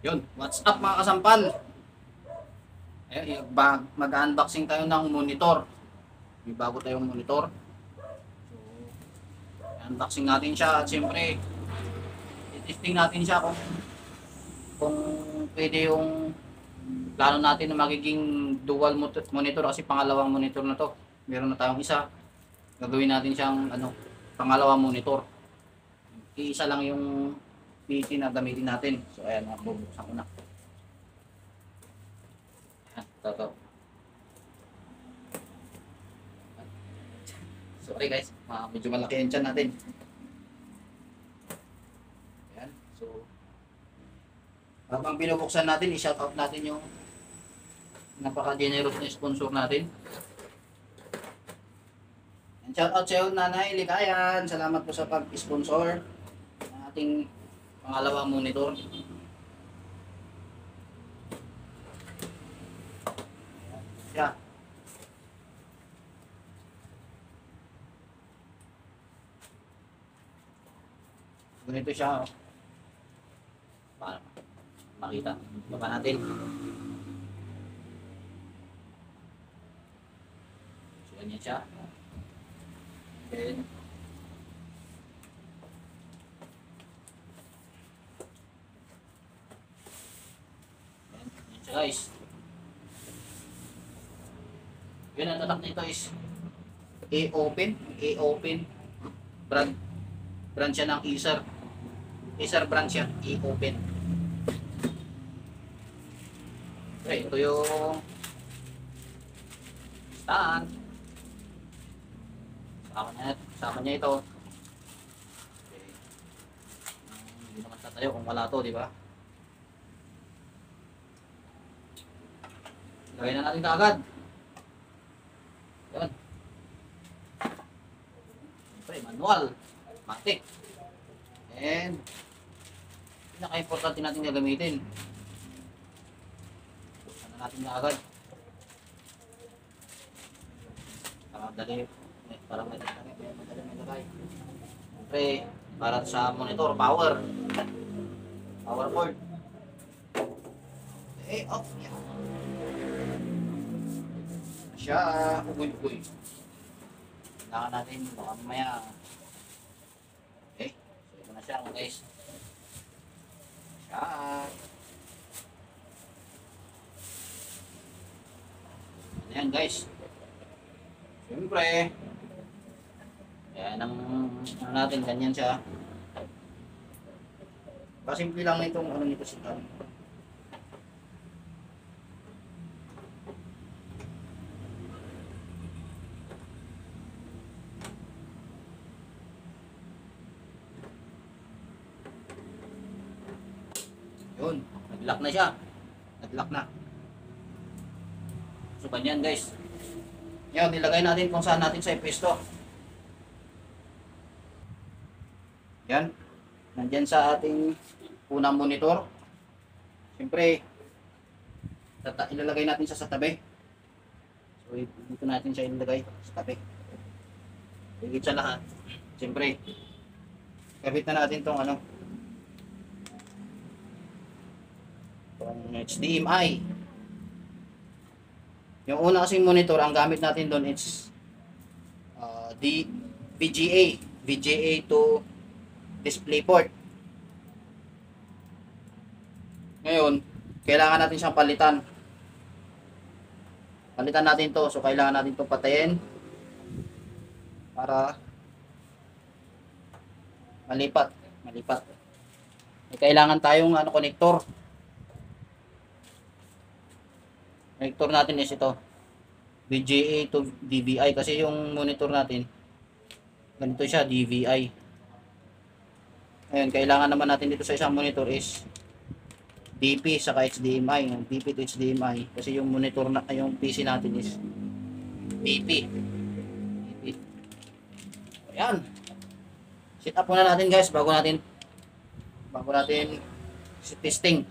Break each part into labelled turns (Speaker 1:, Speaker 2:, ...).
Speaker 1: Yun, what's up mga kasampal? Ayun, mag-unboxing tayo ng monitor. May bago tayong monitor. So, unboxing natin siya at siyempre, testing natin siya kung pwede yung plano natin na magiging dual monitor kasi pangalawang monitor na to. Meron na tayong isa. Gagawin natin siyang pangalawang monitor. Iisa lang yung PC na gamitin natin. So ayan, bubuksan ko na. Ayan, ito. Sorry guys, medyo malaki yung tiyan natin. Ayan, so habang binubuksan natin, i-shoutout natin yung napaka-generous na sponsor natin. And shoutout sa iyo, Nanay Ligayan. Salamat po sa pag-sponsor ng ating pangalawang monitor. Yeah. Ganito siya. Para makita. Baba natin. So, ganyan siya. Then, yan siya guys. Yun ang tatak nito is A-open brand siya ng Acer brand siya, A-open. Okay, ito yung stand. Sama niya ito. Okay. Hindi naman tatayo kung wala to, di ba? Lagay na natin kaagad. Yan. Siyempre, manual. Matic. And pinaka-importante natin gagamitin. Buksan na natin kaagad. Para madali may lagay. Siyempre, para sa monitor, power cord. Off yan. Siya, ugoy-ugoy. Kailangan natin, baka mamaya. Okay, so ito na siya guys. Siya. Ayan guys. Siyempre, ayan ang natin, ganyan siya. Pasimple lang na itong nito siya. Yun, nag-lock na siya. Nag-lock na. So, ganyan guys. Yan, nilagay natin kung saan natin sa ipisto. Yan. Nandyan sa ating unang monitor. Siyempre, ilalagay natin siya sa tabi. So, dito natin siya ilalagay sa tabi. Higit sa lahat. Siyempre, kabit na natin itong itong HDMI. Yung una kasing monitor, ang gamit natin doon is VGA to DisplayPort. Ngayon, kailangan natin siyang palitan. Palitan natin to, so kailangan natin to patayin para malipat. May kailangan tayong connector. Connector natin is ito, VGA to DVI, kasi yung monitor natin ganito siya, DVI. Ayun, kailangan naman natin dito sa isang monitor is DP saka HDMI, yung DP to HDMI, kasi yung monitor na yung PC natin is DP. Ayan, set up muna natin guys bago natin testing.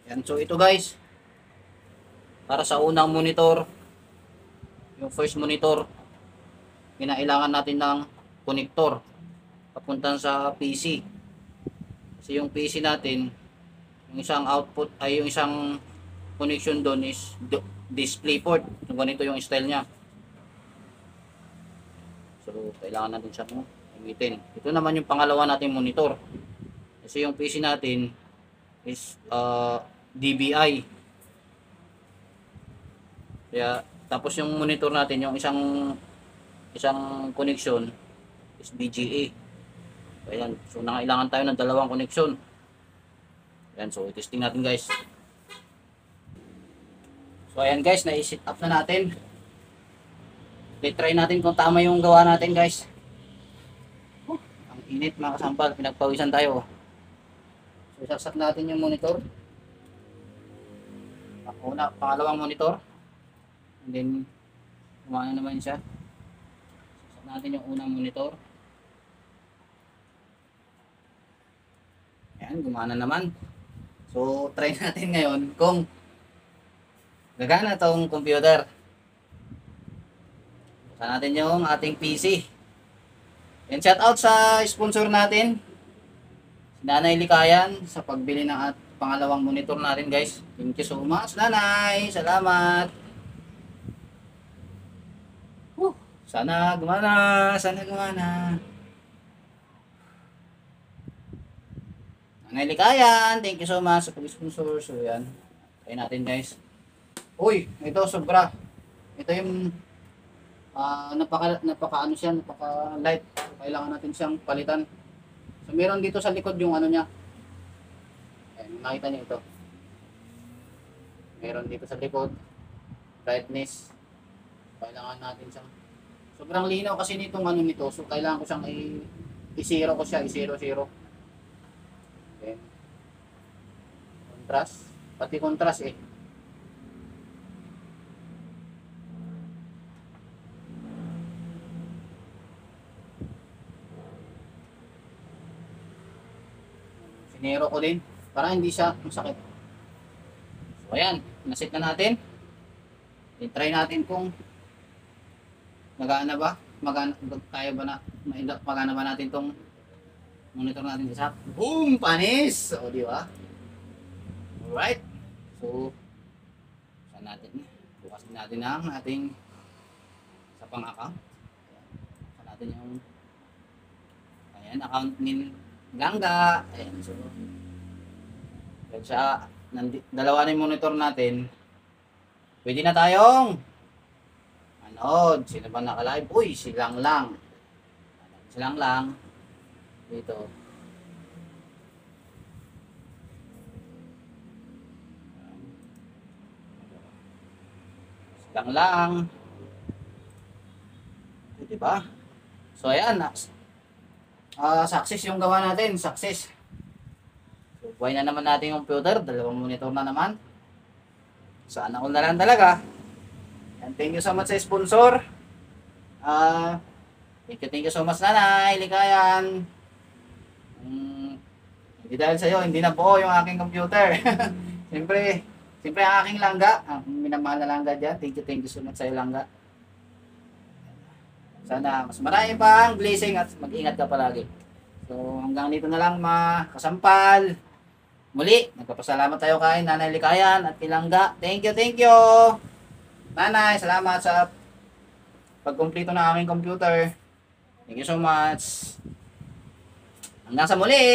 Speaker 1: Yan, so ito guys, para sa unang monitor, yung first monitor, kinailangan natin ng connector papuntan sa PC. Kasi yung PC natin, yung isang output ay yung isang connection doon is display port. So, ganito yung style niya. So kailangan natin siyang gamitin. Ito naman yung pangalawa nating monitor. Kasi yung PC natin is DVI. Kaya tapos yung monitor natin, yung isang connection is VGA. Ayan, so nangailangan tayo ng dalawang connection. Ayan, so i-testing natin guys. So ayan guys, na-set up na natin. I-try natin kung tama yung gawa natin guys. Ang init mga kasampal, pinagpawisan tayo. So isaksak natin yung monitor. Pangalawang monitor. And then gumana naman siya. Isaksak natin yung unang monitor. Ayan, gumana naman. So try natin ngayon kung gagana tong computer. Buksan natin yung ating PC. And shout out sa sponsor natin, si Nanay Likayan, sa pagbili ng pangalawang monitor natin guys. Thank you so much Nanay, salamat. Sana gumana, sana gumana. Nanay Likayan, thank you so much sa pag-sponsor. So yan, try natin guys. Uy, ito sobra. Ito yung napaka light. Kailangan natin siyang palitan. So meron dito sa likod yung ano niya. Ayan, nakita niyo ito. Meron dito sa likod brightness. Kailangan natin siyang sobrang linaw kasi nitong ano nito. So kailangan ko siyang i-zero ko siya, i-zero. Ayan. Contrast, pati contrast eh. Sinero ko din para hindi siya masakit. So ayan, naset na natin. I-try natin kung magana ba? Kaya ba na magana ba natin tong monitor natin sa boom, panis. O di ba? Alright. So saan natin? Bukasin natin ang ating sa pang-account. Saan natin yung ayan, account ni Langga. Ayan, so sa dalawa na yung monitor natin, pwede na tayong manood. Sino ba naka-live? Uy, silang lang dito. Silang lang, diba? So ayan, success yung gawa natin, success. So, buhay na naman natin yung computer, dalawang monitor na naman. Sana all na lang talaga. And thank you so much sa sponsor. Thank you so much Nanay Likayan. Hindi dahil sa'yo, hindi na buo yung aking computer. Siyempre ang aking langga, ang minamahal na langga dyan. Thank you so much sa'yo langga. Sana mas marami pang blessing at mag-ingat ka palagi. So hanggang dito na lang mga kasampal. Muli, nagpapasalamat tayo kay Nanay Likayan at Ilangga. Thank you. Nanay, salamat sa pagkumpleto ng aking computer. Thank you so much. Hanggang sa muli.